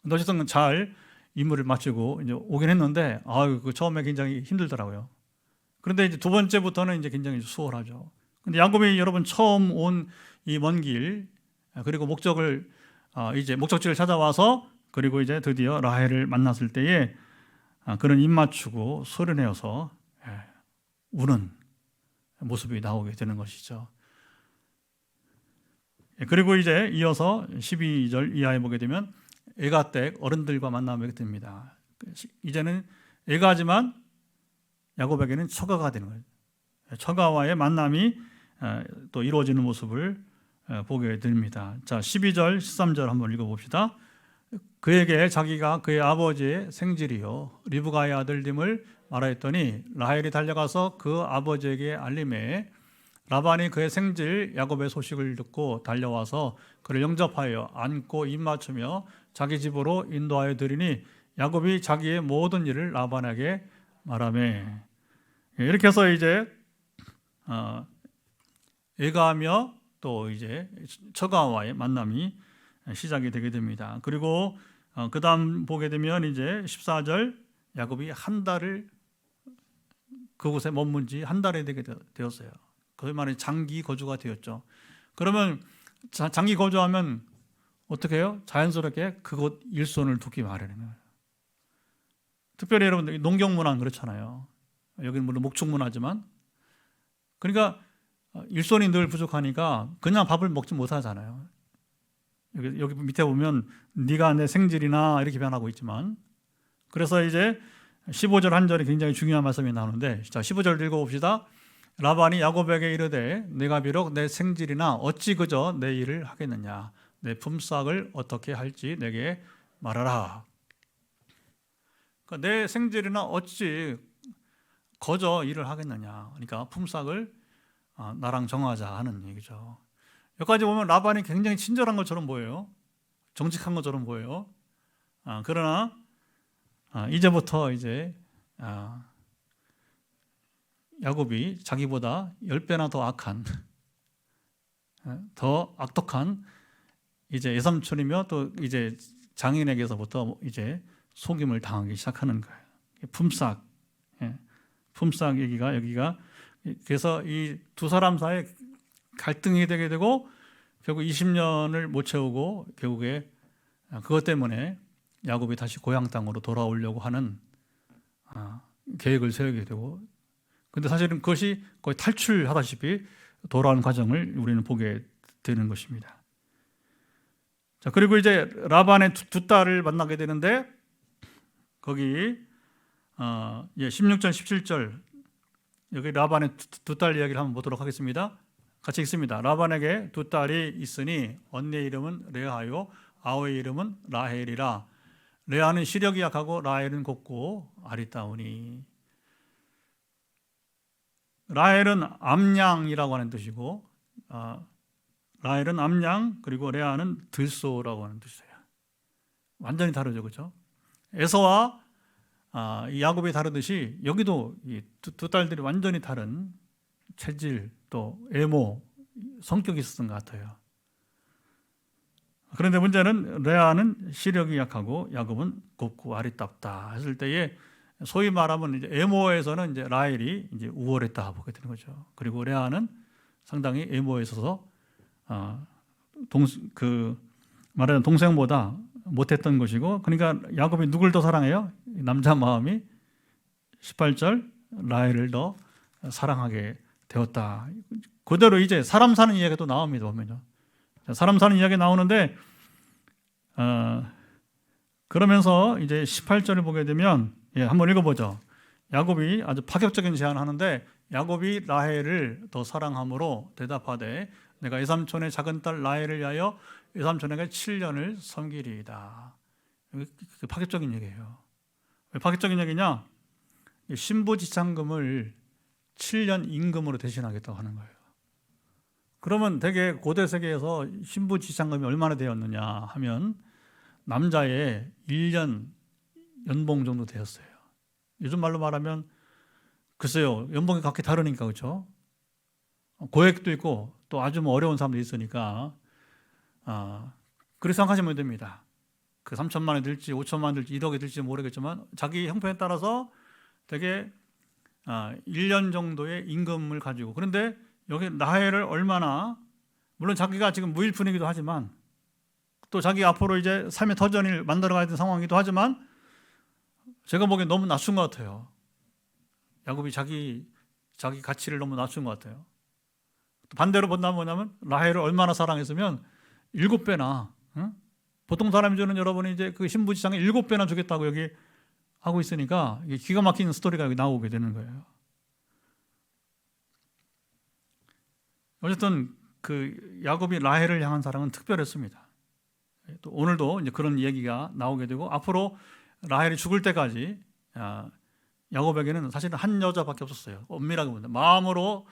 근데 어쨌든 잘 임무를 마치고 이제 오긴 했는데 그 처음에 굉장히 힘들더라고요. 그런데 이제 두 번째부터는 이제 굉장히 수월하죠. 근데 야곱이 여러분 처음 온 이 먼 길, 그리고 이제 목적지를 찾아와서 그리고 이제 드디어 라헬을 만났을 때에 그는 입 맞추고 소리내어서 우는 모습이 나오게 되는 것이죠. 그리고 이제 이어서 12절 이하에 보게 되면 애가댁 어른들과 만나게 됩니다. 이제는 애가지만 야곱에게는 처가가 되는 거예요. 처가와의 만남이 또 이루어지는 모습을 보게 됩니다. 자, 12절, 13절 한번 읽어봅시다. 그에게 자기가 그의 아버지의 생질이요 리브가의 아들임을 말하였더니 라헬이 달려가서 그 아버지에게 알림해 라반이 그의 생질 야곱의 소식을 듣고 달려와서 그를 영접하여 안고 입 맞추며 자기 집으로 인도하여 드리니 야곱이 자기의 모든 일을 라반에게 말하매. 이렇게 해서 이제 애가하며 또 이제 처가와의 만남이 시작이 되게 됩니다. 그리고 그 다음 보게 되면 이제 14절 야곱이 한 달을 그곳에 머문 지 한 달이 되게 되었어요. 거의 말해 장기 거주가 되었죠. 그러면 장기 거주하면 어떻게 해요? 자연스럽게 그곳 일손을 두기 마련이에요. 특별히 여러분들 농경 문화는 그렇잖아요. 여기는 물론 목축 문화지만, 그러니까 일손이 늘 부족하니까 그냥 밥을 먹지 못하잖아요. 여기 밑에 보면 네가 내 생질이나 이렇게 변하고 있지만, 그래서 이제 15절 한 절이 굉장히 중요한 말씀이 나오는데, 자 15절 읽어봅시다. 라반이 야곱에게 이르되 내가 비록 내 생질이나 어찌 그저 내 일을 하겠느냐, 내 품삯을 어떻게 할지 내게 말하라. 그러니까 내 생질이나 어찌 거저 일을 하겠느냐, 그러니까 품삯을 나랑 정하자 하는 얘기죠. 여기까지 보면 라반이 굉장히 친절한 것처럼 보여요. 정직한 것처럼 보여요. 그러나 이제부터 이제 야곱이 자기보다 10배나 더 악한, 더 악독한 이제 외삼촌이며 또 이제 장인에게서부터 이제 속임을 당하기 시작하는 거예요. 품삯, 품삯 얘기가 여기가, 그래서 이 두 사람 사이에 갈등이 되게 되고 결국 20년을 못 채우고 결국에 그것 때문에 야곱이 다시 고향 땅으로 돌아오려고 하는 계획을 세우게 되고, 근데 사실은 그것이 거의 탈출하다시피 돌아오는 과정을 우리는 보게 되는 것입니다. 자, 그리고 이제 라반의 두 딸을 만나게 되는데, 거기 16절 17절 여기 라반의 두 딸 이야기를 한번 보도록 하겠습니다. 같이 읽습니다. 라반에게 두 딸이 있으니 언니의 이름은 레아요 아우의 이름은 라헬이라. 레아는 시력이 약하고 라헬은 곱고 아리따우니. 라헬은 암양이라고 하는 뜻이고, 라헬은 암양, 그리고 레아는 들소라고 하는 뜻이에요. 완전히 다르죠, 그렇죠? 에서와 이 야곱이 다르듯이 여기도 이 두 딸들이 완전히 다른 체질 또 애모 성격이 있었던 것 같아요. 그런데 문제는 레아는 시력이 약하고 야곱은 곱고 아리따다 했을 때에 소위 말하면 이제 애모에서는 이제 라헬이 이제 우월했다 보게 되는 거죠. 그리고 레아는 상당히 애모에 있어서 말하는 동생보다 못했던 것이고, 그러니까 야곱이 누굴 더 사랑해요? 남자 마음이 18절 라헬을 더 사랑하게 되었다. 그대로 이제 사람 사는 이야기가 또 나옵니다. 보면요. 사람 사는 이야기 나오는데, 그러면서 이제 18절을 보게 되면, 한번 읽어보죠. 야곱이 아주 파격적인 제안을 하는데, 야곱이 라헬을 더 사랑함으로 대답하되 내가 외삼촌의 작은 딸 라헬을 위하여 외삼촌에게 7년을 섬기리이다. 파격적인 얘기예요. 왜 파격적인 얘기냐? 신부지참금을 7년 임금으로 대신하겠다고 하는 거예요. 그러면 되게 고대 세계에서 신부지참금이 얼마나 되었느냐 하면 남자의 1년 연봉 정도 되었어요. 요즘 말로 말하면 글쎄요, 연봉이 각기 다르니까, 그렇죠? 고액도 있고 또 아주 어려운 사람도 있으니까 그렇게 생각하시면 됩니다. 그 3천만 원이 들지 5천만 원 들지 1억이 들지 모르겠지만 자기 형편에 따라서 되게 1년 정도의 임금을 가지고, 그런데 여기 라헬을 얼마나, 물론 자기가 지금 무일푼이기도 하지만 또 자기 앞으로 이제 삶의 터전을 만들어 가야 되는 상황이기도 하지만 제가 보기엔 너무 낮춘 것 같아요. 야곱이 자기 가치를 너무 낮춘 것 같아요. 또 반대로 본다면 뭐냐면 라헬을 얼마나 사랑했으면 7배나, 보통 사람이 주는, 여러분이 이제 그 신부지장에 7배나 주겠다고 여기 하고 있으니까 이게 기가 막힌 스토리가 여기 나오게 되는 거예요. 어쨌든 그 야곱이 라헬을 향한 사랑은 특별했습니다. 또 오늘도 이제 그런 얘기가 나오게 되고, 앞으로 라헬이 죽을 때까지 야곱에게는 사실은 한 여자밖에 없었어요. 엄밀하게 보면 마음으로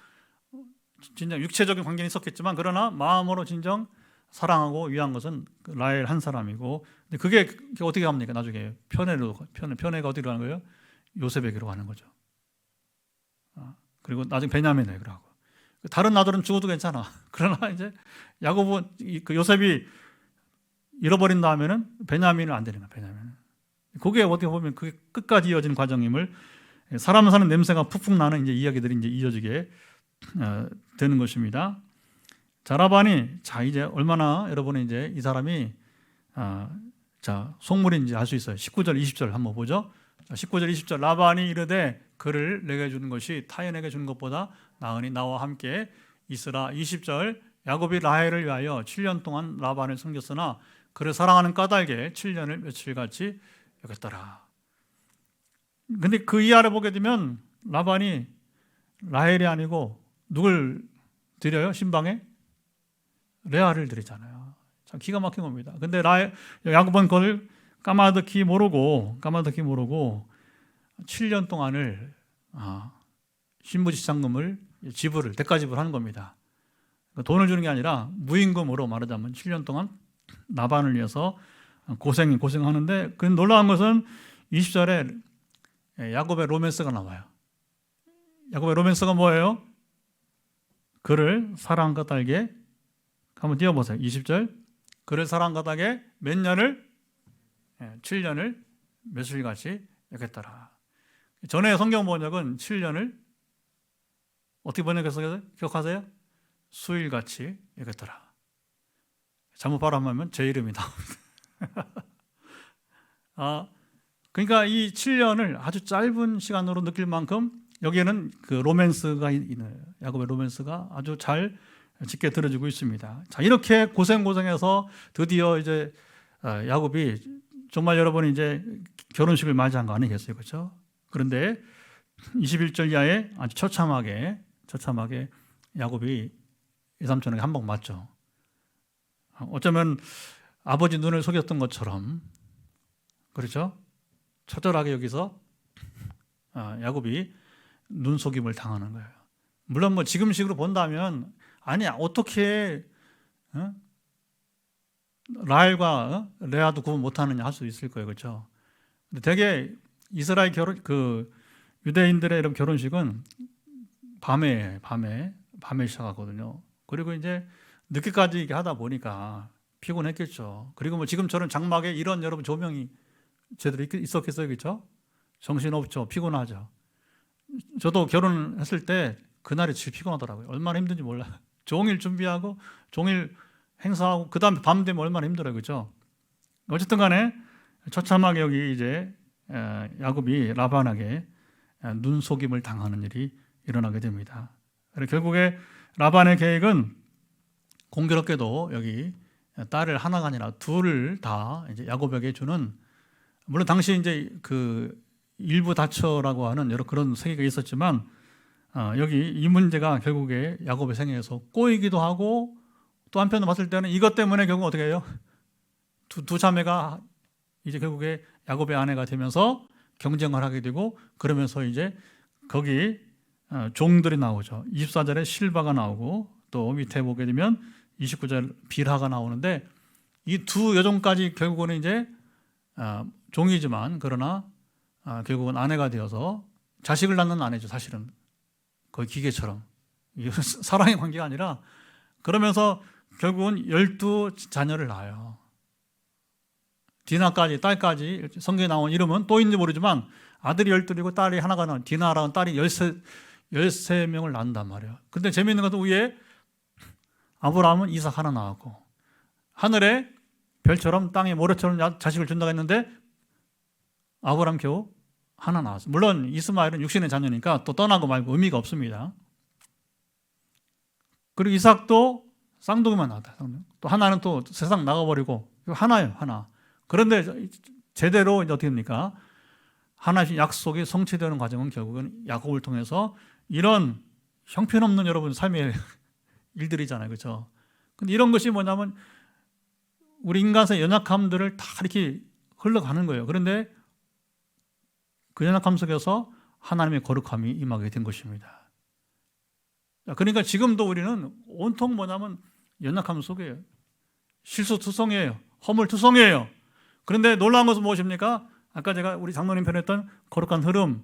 진정 육체적인 관계는 있었겠지만, 그러나 마음으로 진정 사랑하고 위한 것은 라헬 한 사람이고, 근데 그게 어떻게 합니까? 나중에 편애가 어디로 가는 거예요? 요셉에게로 가는 거죠. 그리고 나중에 베냐민에게로 하고, 다른 아들은 죽어도 괜찮아. 그러나 이제 야곱은 그 요셉이 잃어버린 다음에는 베냐민은 안 되는 거야. 베냐민은. 그게 어떻게 보면 그게 끝까지 이어진 과정임을, 사람 사는 냄새가 푹푹 나는 이제 이야기들이 이제 이어지게 되는 것입니다. 자, 라반이, 자, 이제 얼마나 여러분이 이제 이 사람이 자, 속물인지 알 수 있어요. 19절, 20절 한번 보죠. 19절, 20절. 라반이 이르되 그를 내게 주는 것이 타인에게 주는 것보다 나으니 나와 함께 있으라. 20절. 야곱이 라헬을 위하여 7년 동안 라반을 섬겼으나 그를 사랑하는 까닭에 7년을 며칠같이 여겼더라. 근데 그 이하를 보게 되면 라반이 라헬이 아니고 누굴 드려요? 신방에? 레아를 드리잖아요. 참 기가 막힌 겁니다. 근데 야곱은 그걸 까마득히 모르고 7년 동안을 신부지상금을 지불을 대가 지불하는 겁니다. 돈을 주는 게 아니라 무임금으로 말하자면 7년 동안 라반을 위해서 고생하는데, 그 놀라운 것은 20절에 야곱의 로맨스가 나와요. 야곱의 로맨스가 뭐예요? 그를 사랑한 까닭에, 한번 띄워보세요. 20절. 그를 사랑한 까닭에 몇 년을? 7년을 며칠같이 여겼더라. 전에 성경 번역은 7년을 어떻게 번역해서 기억하세요? 수일같이 여겼더라. 잘못 발음하면 제 이름이 나옵니다. 그러니까 이 7년을 아주 짧은 시간으로 느낄 만큼 여기에는 그 로맨스가 있는, 야곱의 로맨스가 아주 잘 짙게 들어지고 있습니다. 자, 이렇게 고생해서 드디어 이제 야곱이 정말 여러분이 이제 결혼식을 맞이한 거 아니겠어요? 그렇죠? 그런데 21절 이하에 아주 처참하게 야곱이 이삼촌에게 한 방 맞죠. 어쩌면 아버지 눈을 속였던 것처럼, 그렇죠? 처절하게 여기서 야곱이 눈속임을 당하는 거예요. 물론 뭐 지금식으로 본다면, 아니 어떻게 라헬과 레아도 구분 못하느냐 할 수 있을 거예요, 그렇죠? 근데 되게 이스라엘 유대인들의 이런 결혼식은 밤에 시작하거든요. 그리고 이제 늦게까지 이렇게 하다 보니까 피곤했겠죠. 그리고 뭐 지금처럼 장막에 이런 여러분 조명이 제대로 있었겠어요, 그렇죠? 정신없죠, 피곤하죠. 저도 결혼했을 때 그날이 제일 피곤하더라고요. 얼마나 힘든지 몰라요. 종일 준비하고 종일 행사하고 그 다음에 밤 되면 얼마나 힘들어요, 그렇죠? 어쨌든 간에 처참하게 여기 이제 야곱이 라반에게 눈속임을 당하는 일이 일어나게 됩니다. 결국에 라반의 계획은 공교롭게도 여기 딸을 하나가 아니라 둘을 다 이제 야곱에게 주는, 물론 당시 이제 그 일부 다처라고 하는 여러 그런 세계가 있었지만 여기 이 문제가 결국에 야곱의 생애에서 꼬이기도 하고, 또 한편으로 봤을 때는 이것 때문에 결국 어떻게 해요? 두 자매가 이제 결국에 야곱의 아내가 되면서 경쟁을 하게 되고, 그러면서 이제 거기 종들이 나오죠. 24절에 실바가 나오고, 또 밑에 보게 되면 29절 빌하가 나오는데, 이 두 여종까지 결국은 이제 종이지만 그러나 결국은 아내가 되어서 자식을 낳는 아내죠. 사실은 거의 기계처럼. 사랑의 관계가 아니라, 그러면서 결국은 12자녀를 낳아요. 디나까지, 딸까지. 성경에 나온 이름은 또 있는지 모르지만 아들이 12이고 딸이 하나가 나온, 디나라는 딸이 13명을 낳는단 말이에요. 근데 재미있는 것은 위에 아브라함은 이삭 하나 낳았고, 하늘에 별처럼 땅에 모래처럼 자식을 준다고 했는데 아브라함 겨우 하나 낳았어요. 물론 이스마엘은 육신의 자녀니까 또 떠나고 말고 의미가 없습니다. 그리고 이삭도 쌍둥이만 낳았다. 또 하나는 또 세상 나가버리고, 하나예요, 하나. 그런데 제대로 이제 어떻게 됩니까? 하나씩 약속이 성취되는 과정은 결국은 야곱을 통해서 이런 형편없는 여러분 삶의 일들이잖아요, 그렇죠? 근데 이런 것이 뭐냐면 우리 인간의 연약함들을 다 이렇게 흘러가는 거예요. 그런데 그 연약함 속에서 하나님의 거룩함이 임하게 된 것입니다. 그러니까 지금도 우리는 온통 뭐냐면 연약함 속이에요. 실수투성이에요. 허물투성이에요. 그런데 놀라운 것은 무엇입니까? 아까 제가 우리 장로님 편했던 거룩한 흐름,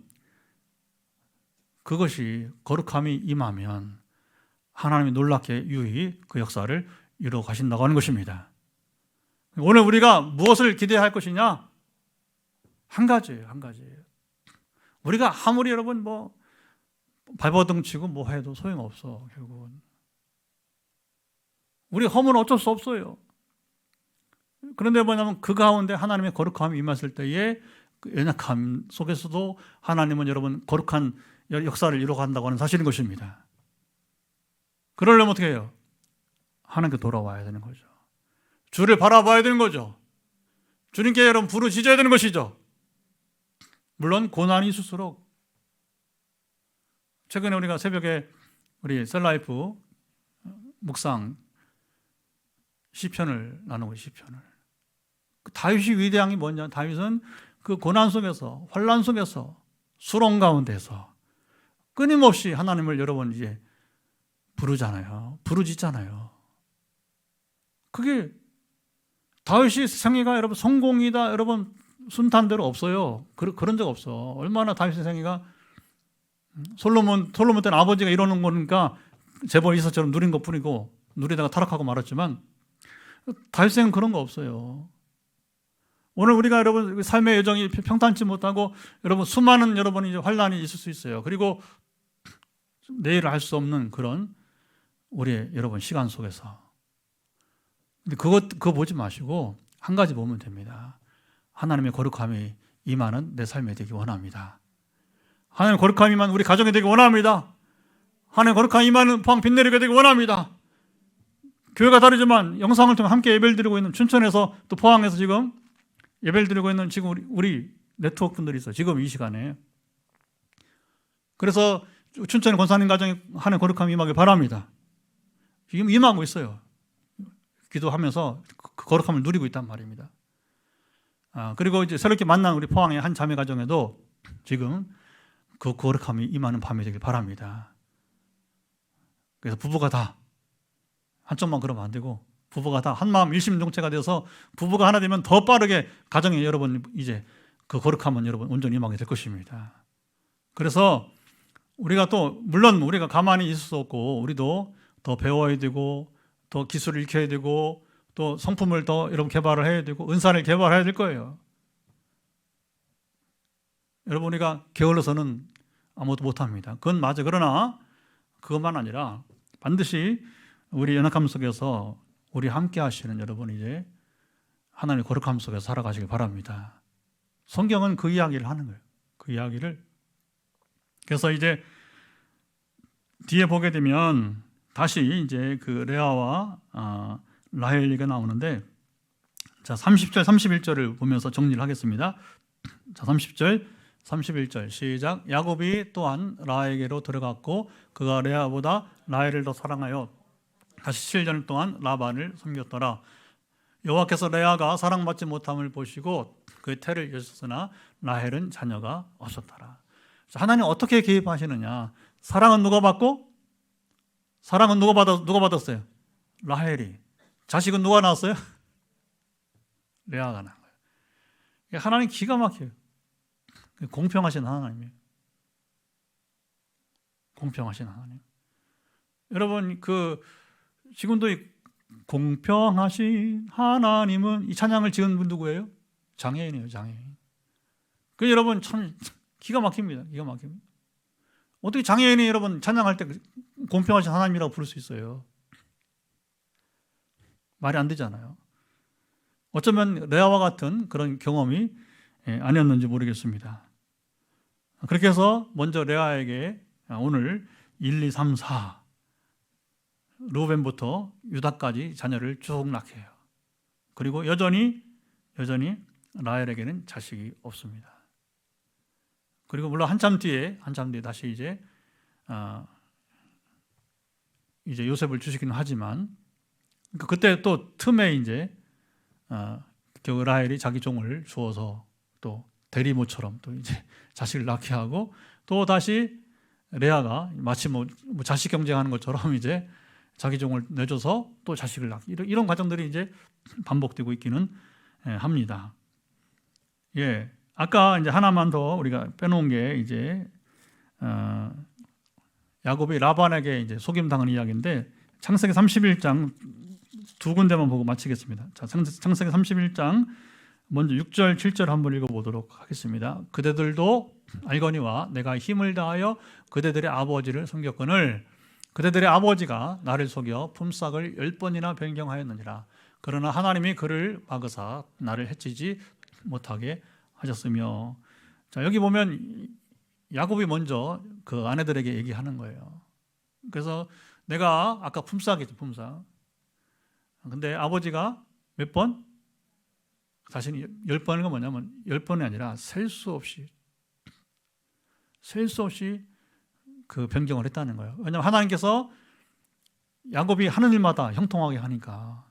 그것이 거룩함이 임하면 하나님이 놀랍게 유히 그 역사를 이루어 가신다고 하는 것입니다. 오늘 우리가 무엇을 기대할 것이냐? 한 가지예요. 한 가지예요. 우리가 아무리 여러분 발버둥 치고 뭐 해도 소용없어. 결국은 우리 허물은 어쩔 수 없어요. 그런데 뭐냐면 그 가운데 하나님의 거룩함이 임했을 때에 그 연약함 속에서도 하나님은 여러분 거룩한 역사를 이루어간다고 하는 사실인 것입니다. 그러려면 어떻게 해요? 하나님께 돌아와야 되는 거죠. 주를 바라봐야 되는 거죠. 주님께 여러분 부르짖어야 되는 것이죠. 물론 고난이 있을수록, 최근에 우리가 새벽에 우리 셀라이프 묵상 시편을 나누고, 시편을 다윗이 위대한 게 뭐냐? 다윗은 그 고난 속에서, 환난 속에서, 수렁 가운데서 끊임없이 하나님을 여러분 이제 부르잖아요. 부르짖잖아요. 그게 다윗이 생애가 여러분 성공이다, 여러분 순탄대로 없어요. 그런 적 없어. 얼마나 다윗의 생애가, 솔로몬 때는 아버지가 이러는 거니까 재벌 이사처럼 누린 것 뿐이고, 누리다가 타락하고 말았지만 다윗 생은 그런 거 없어요. 오늘 우리가 여러분 삶의 여정이 평탄치 못하고 여러분 수많은 여러분 이제 환난이 있을 수 있어요. 그리고 내일을 할 수 없는 그런 우리의 여러분 시간 속에서, 근데 그거 보지 마시고 한 가지 보면 됩니다. 하나님의 거룩함이 임하는 내 삶에 되기 원합니다. 하나님의 거룩함이 임하는 우리 가정에 되기 원합니다. 하나님의 거룩함이 임하는 포항 빛내리게 되기 원합니다. 교회가 다르지만 영상을 통해 함께 예배를 드리고 있는 춘천에서 또 포항에서 지금 예배를 드리고 있는 지금 우리 네트워크 분들이 있어요. 지금 이 시간에. 그래서 춘천 권사님 가정에 하나님의 거룩함이 임하길 바랍니다. 지금 임하고 있어요. 기도하면서 그 거룩함을 누리고 있단 말입니다. 그리고 이제 새롭게 만난 우리 포항의 한 자매 가정에도 지금 그 거룩함이 임하는 밤이 되길 바랍니다. 그래서 부부가 다 한쪽만 그러면 안 되고, 부부가 다 한마음 일심동체가 되어서 부부가 하나 되면 더 빠르게 가정에 여러분 이제 그 거룩함은 여러분 온전히 임하게 될 것입니다. 그래서 우리가 또 물론 우리가 가만히 있을 수 없고, 우리도 더 배워야 되고, 더 기술을 익혀야 되고, 또 성품을 더 여러분 개발을 해야 되고, 은사를 개발해야 될 거예요. 여러분 우리가 게을러서는 아무것도 못합니다. 그건 맞아. 그러나 그것만 아니라 반드시 우리 연약함 속에서 우리 함께 하시는 여러분 이제 하나님의 거룩함 속에서 살아가시길 바랍니다. 성경은 그 이야기를 하는 거예요. 그 이야기를. 그래서 이제 뒤에 보게 되면 다시 이제 그 레아와 라헬 얘기가 나오는데, 자 30절 31절을 보면서 정리를 하겠습니다. 자 30절 31절 시작. 야곱이 또한 라헬에게로 들어갔고 그가 레아보다 라헬을 더 사랑하여 다시 7년 동안 라반을 섬겼더라. 여호와께서 레아가 사랑받지 못함을 보시고 그의 태를 여셨으나 라헬은 자녀가 없었더라. 하나님 어떻게 개입하시느냐? 사랑은 누가 받고? 사랑은 누가 받았어요? 라헬이. 자식은 누가 낳았어요? 레아가 낳은 거예요. 하나님 기가 막혀요. 공평하신 하나님이에요. 공평하신 하나님. 여러분 지금도 이 공평하신 하나님은, 이 찬양을 지은 분 누구예요? 장애인이에요. 장애인. 그 여러분 참 기가 막힙니다. 기가 막힙니다. 어떻게 장애인이 여러분 찬양할 때 공평하신 하나님이라고 부를 수 있어요? 말이 안 되잖아요. 어쩌면 레아와 같은 그런 경험이 아니었는지 모르겠습니다. 그렇게 해서 먼저 레아에게 오늘 1, 2, 3, 4 루벤부터 유다까지 자녀를 쭉 낳게 해요. 그리고 여전히 라헬에게는 자식이 없습니다. 그리고 물론 한참 뒤에 다시 이제 요셉을 주시기는 하지만, 그때 또 틈에 이제 결국 라헬이 자기 종을 주어서 또 대리모처럼 또 이제 자식을 낳게 하고, 또 다시 레아가 마치 뭐 자식 경쟁하는 것처럼 이제 자기 종을 내줘서 또 자식을 낳기, 이런 과정들이 이제 반복되고 있기는 합니다. 예, 아까 이제 하나만 더 우리가 빼놓은 게 이제 야곱이 라반에게 이제 속임당한 이야기인데 창세기 31장 두 군데만 보고 마치겠습니다. 자, 창세기 31장 먼저 6절, 7절 한번 읽어보도록 하겠습니다. 그대들도 알거니와 내가 힘을 다하여 그대들의 아버지를 섬겼거늘 그대들의 아버지가 나를 속여 품삯을 10번이나 변경하였느니라. 그러나 하나님이 그를 막으사 나를 해치지 못하게 하셨으며. 자, 여기 보면 야곱이 먼저 그 아내들에게 얘기하는 거예요. 그래서 내가 아까 품삯이죠, 품삯. 근데 아버지가 몇 번? 자신이 10번인 뭐냐면 10번이 아니라 셀 수 없이 그 변경을 했다는 거예요. 왜냐하면 하나님께서 야곱이 하는 일마다 형통하게 하니까.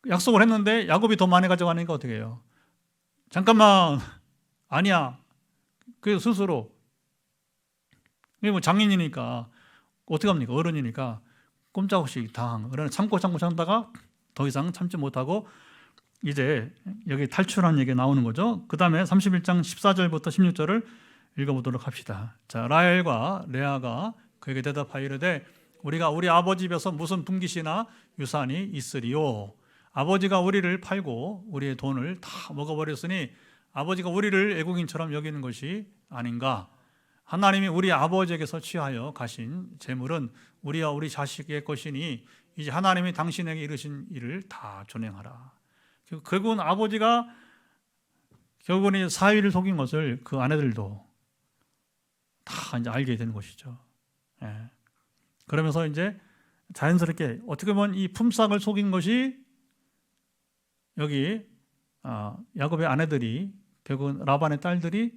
약속을 했는데 야곱이 더 많이 가져가니까 어떻게 해요? 잠깐만, 아니야. 그래서 스스로, 이게 뭐 장인이니까 어떻게 합니까? 어른이니까 꼼짝없이 당한 거. 그러나 참다가 더 이상 참지 못하고 이제 여기 탈출한 얘기가 나오는 거죠. 그 다음에 31장 14절부터 16절을 읽어보도록 합시다. 자, 라헬과 레아가 그에게 대답하여 이르되 우리가 우리 아버지 집에서 무슨 분깃이나 유산이 있으리요. 아버지가 우리를 팔고 우리의 돈을 다 먹어버렸으니 아버지가 우리를 애국인처럼 여기는 것이 아닌가. 하나님이 우리 아버지에게서 취하여 가신 재물은 우리와 우리 자식의 것이니 이제 하나님이 당신에게 이르신 일을 다 준행하라. 결국은 아버지가 결국은 사위를 속인 것을 그 아내들도 다 이제 알게 되는 것이죠. 예. 그러면서 이제 자연스럽게 어떻게 보면 이 품삯을 속인 것이 여기 야곱의 아내들이 결국은 라반의 딸들이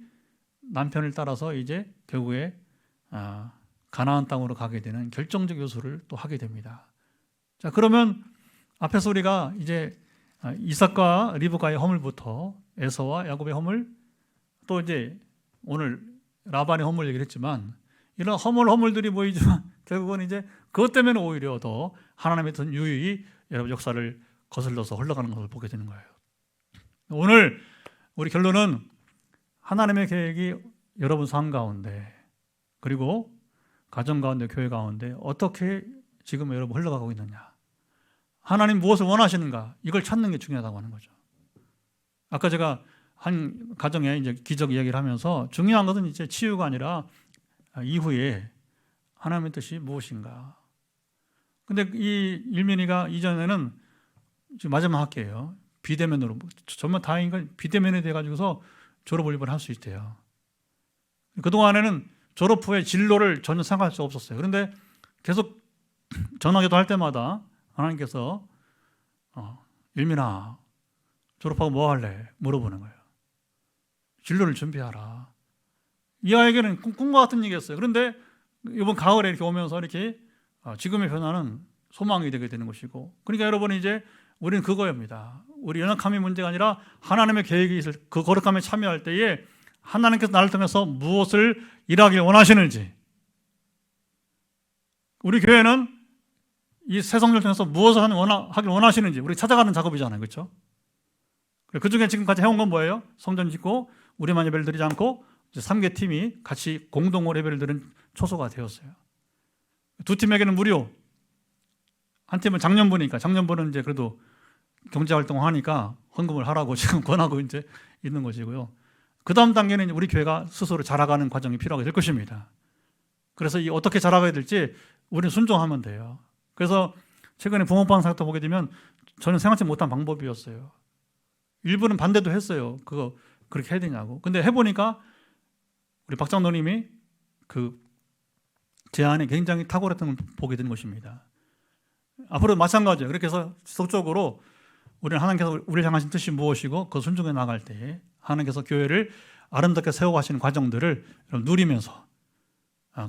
남편을 따라서 이제 결국에 가나안 땅으로 가게 되는 결정적 요소를 또 하게 됩니다. 자, 그러면 앞에서 우리가 이제 이삭과 리브가의 허물부터 에서와 야곱의 허물, 또 이제 오늘 라반의 허물 얘기를 했지만 이런 허물들이 보이지만 결국은 이제 그것 때문에 오히려 더 하나님의 더 유유히 여러분 역사를 거슬러서 흘러가는 것을 보게 되는 거예요. 오늘 우리 결론은 하나님의 계획이 여러분 삶 가운데 그리고 가정 가운데 교회 가운데 어떻게 지금 여러분 흘러가고 있느냐, 하나님 무엇을 원하시는가, 이걸 찾는 게 중요하다고 하는 거죠. 아까 제가 한 가정에 이제 기적 이야기를 하면서 중요한 것은 이제 치유가 아니라 이후에 하나님의 뜻이 무엇인가. 근데 이 일민이가 이전에는 지금 마지막 학기예요. 비대면으로 정말 다행인 건 비대면이 돼가지고서 졸업을 이번에 할 수 있대요. 그동안에는 졸업 후에 진로를 전혀 생각할 수 없었어요. 그런데 계속 전화기도 할 때마다 하나님께서 일민아 졸업하고 뭐 할래? 물어보는 거예요. 진로를 준비하라. 이 아이에게는 꿈과 같은 얘기였어요. 그런데 이번 가을에 이렇게 오면서 이렇게 지금의 변화는 소망이 되게 되는 것이고, 그러니까 여러분 이제 우리는 그거입니다. 우리 연약함이 문제가 아니라 하나님의 계획이 있을 그 거룩함에 참여할 때에 하나님께서 나를 통해서 무엇을 일하길 원하시는지, 우리 교회는 이 새 성전을 통해서 무엇을 하길 원하시는지 우리 찾아가는 작업이잖아요. 그렇죠? 그 중에 지금까지 해온 건 뭐예요? 성전 짓고 우리만 예배를 드리지 않고 3개 팀이 같이 공동으로 예배를 드린 초소가 되었어요. 두 팀에게는 무료, 한 팀은 장년부니까, 장년부는 이제 그래도 경제활동을 하니까 헌금을 하라고 지금 권하고 이제 있는 것이고요. 그 다음 단계는 우리 교회가 스스로 자라가는 과정이 필요하게 될 것입니다. 그래서 이 어떻게 자라가야 될지 우리는 순종하면 돼요. 그래서 최근에 붕어빵 사역도 보게 되면 저는 생각지 못한 방법이었어요. 일부는 반대도 했어요. 그거 그렇게 해야 되냐고. 근데 해보니까 우리 박 장로님이 그 제안에 굉장히 탁월했던 걸 보게 된 것입니다. 앞으로 마찬가지예요. 그렇게 해서 지속적으로 우리는 하나님께서 우리를 향하신 뜻이 무엇이고 그 순종해 나갈 때 하나님께서 교회를 아름답게 세워가시는 과정들을 누리면서,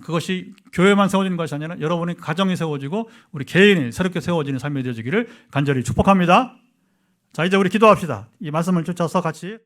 그것이 교회만 세워지는 것이 아니라 여러분의 가정이 세워지고 우리 개인이 새롭게 세워지는 삶이 되어지기를 간절히 축복합니다. 자, 이제 우리 기도합시다. 이 말씀을 쫓아서 같이